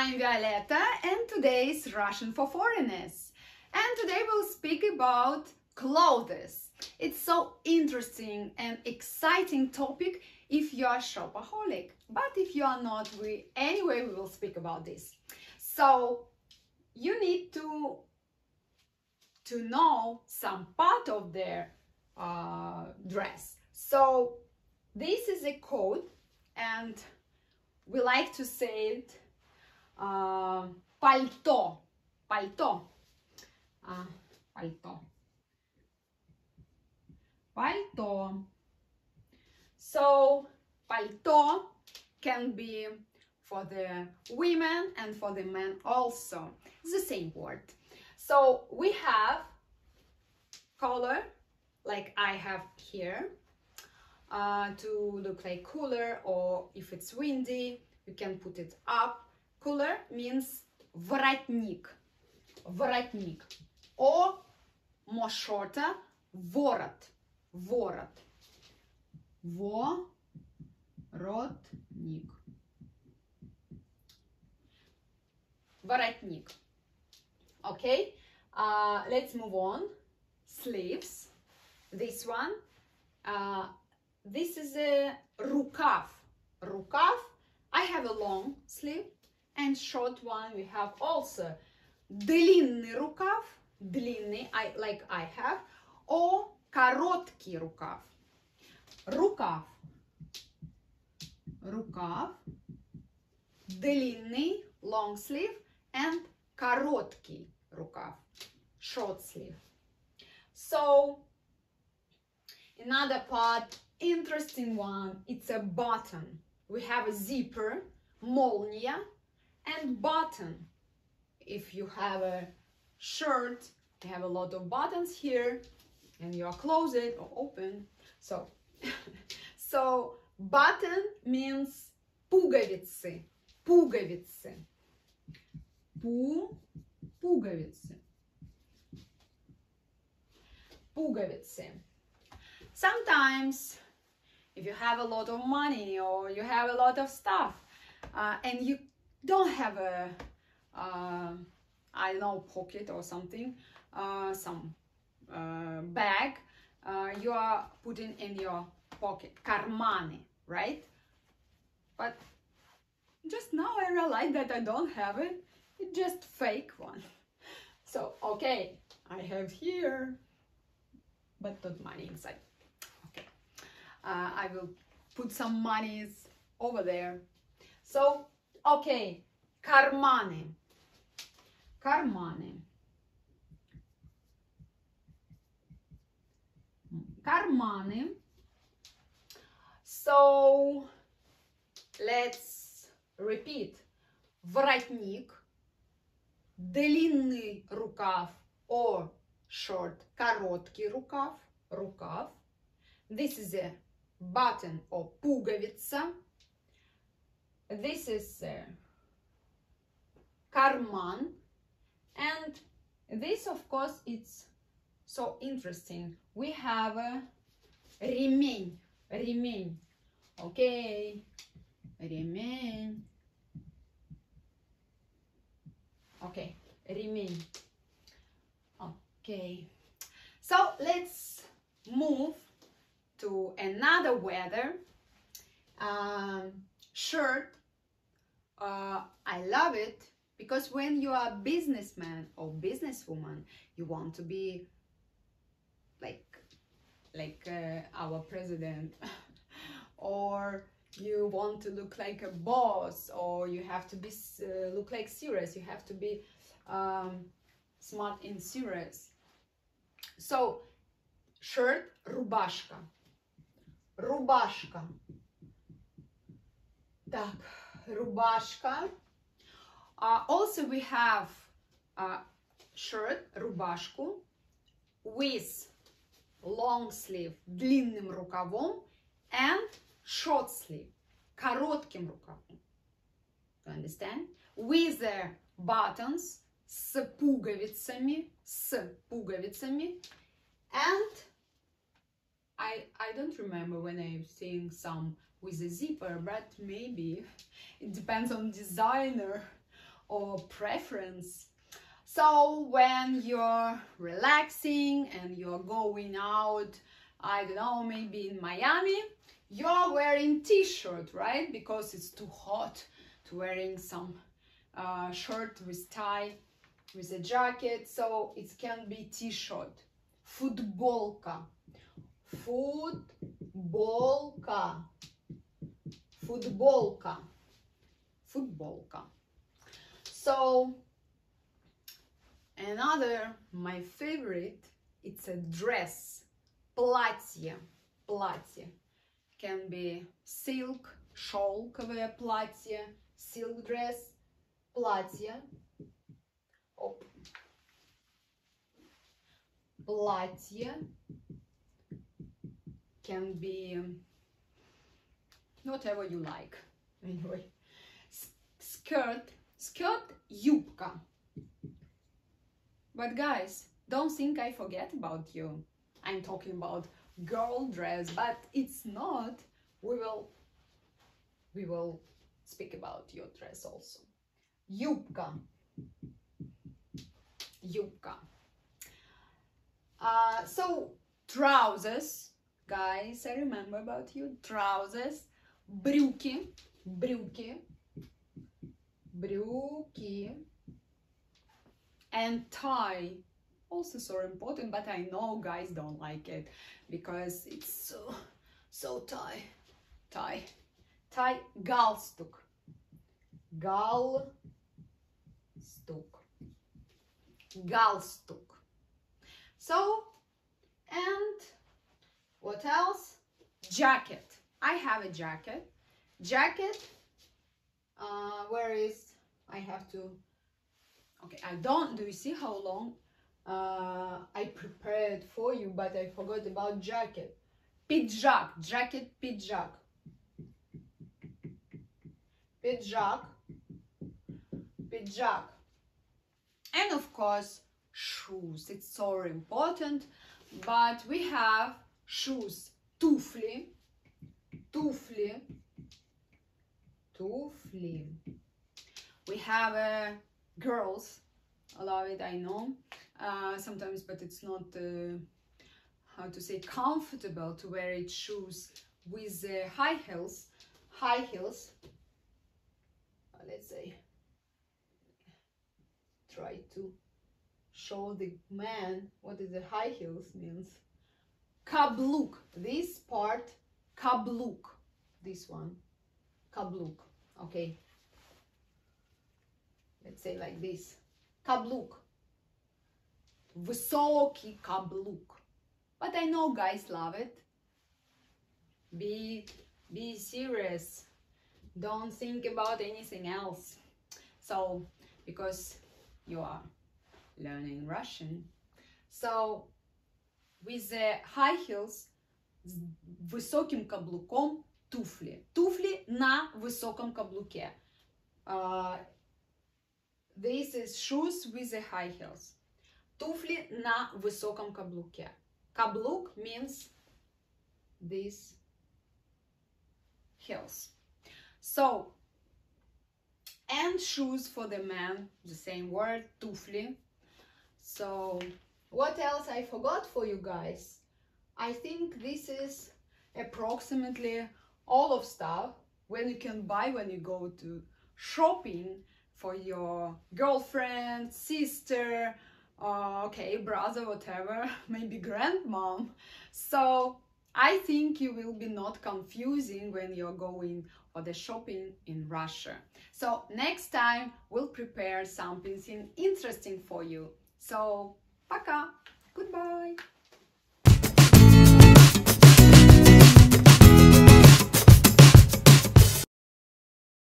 I'm Violetta and today is Russian for Foreigners. And today we'll speak about clothes. It's so interesting and exciting topic if you are shopaholic. But if you are not, anyway we will speak about this. So you need to know some part of their dress. So this is a coat and we like to say it пальто, пальто, пальто, пальто. So пальто can be for the women and for the men also. It's the same word. So we have color like I have here to look like cooler, or if it's windy you can put it up. Cooler means воротник, воротник, or more shorter, ворот, ворот, воротник, воротник. Okay, let's move on. Sleeves. This one. This is a рукав. Рукав. I have a long sleeve and short one. We have also длинный рукав, длинный, like I have, or короткий рукав. Рукав, рукав, длинный, long sleeve, and короткий рукав, short sleeve. So another part, interesting one, it's a button. We have a zipper, молния, and button. If you have a shirt, you have a lot of buttons here, and you are close it or open. So, so button means пуговицы, пуговицы, пуговицы, пуговицы. Sometimes if you have a lot of money or you have a lot of stuff and you don't have a I don't know, pocket or something, some bag, you are putting in your pocket, карманы, right? But just now I realized that I don't have it. It's just fake one. So okay, I have here, but not money inside. I will put some monies over there. So, okay, карманы, карманы, карманы. So, let's repeat. Воротник, длинный рукав or short, короткий рукав, рукав. This is a button or пуговица. This is карман, and this of course it's so interesting. We have a ремень, ремень. Okay, ремень. Okay, ремень. Okay, so let's move to another weather. Shirt. I love it because when you are a businessman or businesswoman, you want to be like our president, or you want to look like a boss, or you have to be look like serious. You have to be smart and serious. So shirt, рубашка. Рубашка. Так, рубашка. Also we have shirt, рубашку, with long sleeve, длинным рукавом, and short sleeve, коротким рукавом. You understand? With the buttons, с пуговицами, and I don't remember when I've seen some with a zipper, but maybe it depends on designer or preference. So when you're relaxing and you're going out, I don't know, maybe in Miami, you're wearing t-shirt, right? Because it's too hot to wearing some shirt with tie, with a jacket, so it can be t-shirt. Футболка, футболка, футболка, футболка. So another, my favorite, it's a dress, платье, платье. Can be silk, шелковое платье, silk dress, платье. Оп. Платье can be whatever you like. Anyway, skirt, юбка. But guys, don't think I forget about you. I'm talking about girl dress, but it's not. We will speak about your dress also. Юбка. Юбка. So trousers, guys, I remember about you. Trousers, брюки, брюки, брюки, and tie. Also so important, but I know guys don't like it because it's so tie, галстук, галстук. So, and what else? Jacket. I have a jacket. Where is, I have to, okay, I don't, do you see how long I prepared for you, but I forgot about jacket. Пиджак, jacket, пиджак. Пиджак, пиджак. And of course, shoes. It's so important, but we have shoes. Туфли, туфли, туфли. We have girls. I love it, I know. Sometimes, but it's not how to say, comfortable to wear it shoes with high heels. Let's say, try to show the man what is the high heels means. Каблук, this part, каблук, this one, каблук. Okay, let's say like this. Каблук, высокий каблук. But I know guys love it. Be serious. Don't think about anything else. So, because you are learning Russian. So, with the high heels, с высоким каблуком, туфли. Туфли на высоком каблуке. This is shoes with the high heels. Туфли на высоком каблуке. Каблук means these heels. So, and shoes for the man, the same word, туфли. So, what else I forgot for you guys? I think this is approximately all of stuff when you can buy when you go to shopping for your girlfriend, sister, okay, brother, whatever, maybe grandmom. So I think you will be not confusing when you're going for the shopping in Russia. So next time we'll prepare something interesting for you. So, пока, goodbye.